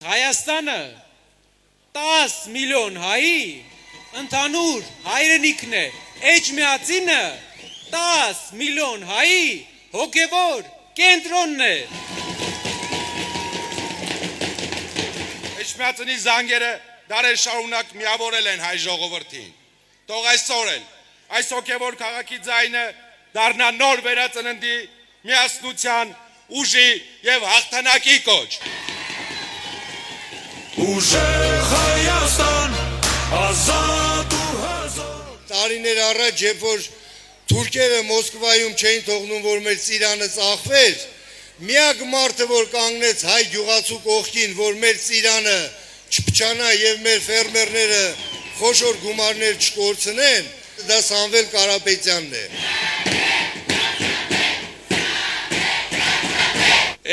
Հայաստանը 10 միլիոն հայի ընդհանուր հայրենիքն է, Էջմիածինը 10 միլիոն հայի հոգևոր կենտրոնն է։ Էջմիածինի զանգերը դարեր շարունակ միավորել են հայ ժողովրդին։ Թող այսօր էլ այս հոգևոր քաղաքի ձայնը դառնա նոր վերածննդի, միասնության, ուժի եւ հաղթանակի կոչ։ Ուժեղ Հայաստան, ազատ ու հզոր։ Տարիներ առաջ, երբ որ թուրքերը Մոսկվայում չէին թողնում, որ մեր Ծիրանը ծախվեր, միակ մարդը, որ կանգնեց հայ գյուղացու կողքին, որ մեր Ծիրանը չփչանա եւ մեր ֆերմերները խոշոր գումարներ չկորցնեն, դա Սամվել Կարապետյանն է։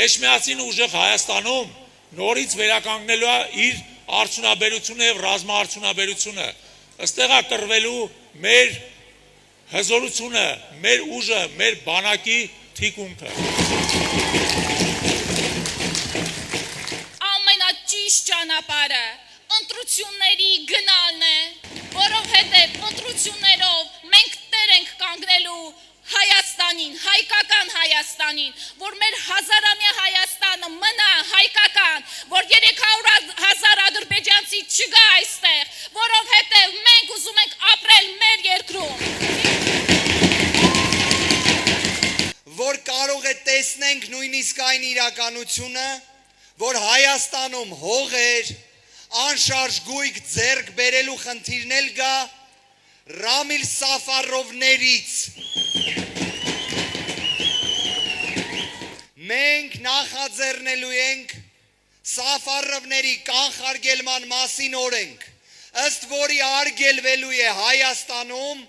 Էջմիածին ուժեղ Հայաստանում նորից վերականգնելու է իր արդյունաբերությունը եւ ռազմաարդյունաբերությունը։ Այստեղ է կռվելու մեր հզորությունը, մեր ուժը, մեր բանակի թիկունքը։ Ամենաճիշտ ճանապարհը ընտրությունների գնալն է, որովհետեւ ընտրություններով մենք տեր ենք կանգնելու Հայաստանին, հայկական Հայաստանին, որ մեր հազարամյա Հայաստանը մնա հայկական, որ 300,000 ադրբեջանցի չգա այստեղ, որովհետև մենք ուզում ենք ապրել մեր երկրում։ Որ կարող է տեսնենք նույնիսկ այն իրականությունը, որ Հայաստանում հողեր, անշարժ գույք ձեռք բերելու խնդիրն էլ գա Ռամիլ Սաֆարովներից։ Մենք նախաձեռնելու ենք Սաֆարովների կանխարգելման մասին օրենք, ըստ որի արգելվելու է Հայաստանում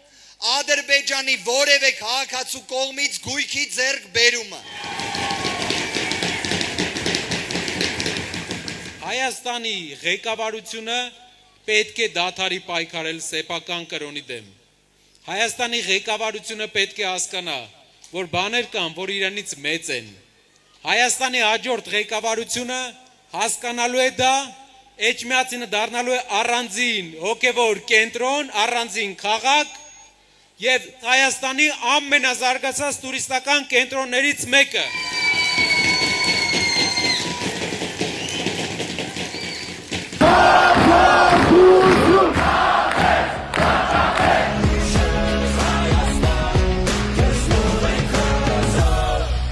Ադրբեջանի որևէ քաղաքացու կողմից գույքի ձեռք բերումը։ Հայաստանի ղեկավարությունը պետք է դադարի պայքարել սեփական կրոնի դեմ։ Հայաստանի ղեկավարությունը պետք է հասկանա, որ բաներ կան, որ իրանից մեծ են։ Հայաստանի հաջորդ ղեկավարությունը հասկանալու է դա, Էջմիածինը դառնալու է առանձին հոգևոր կենտրոն, առանձին քաղաք եւ Հայաստանի ամենազարգացած տուրիստական կենտրոններից մեկը։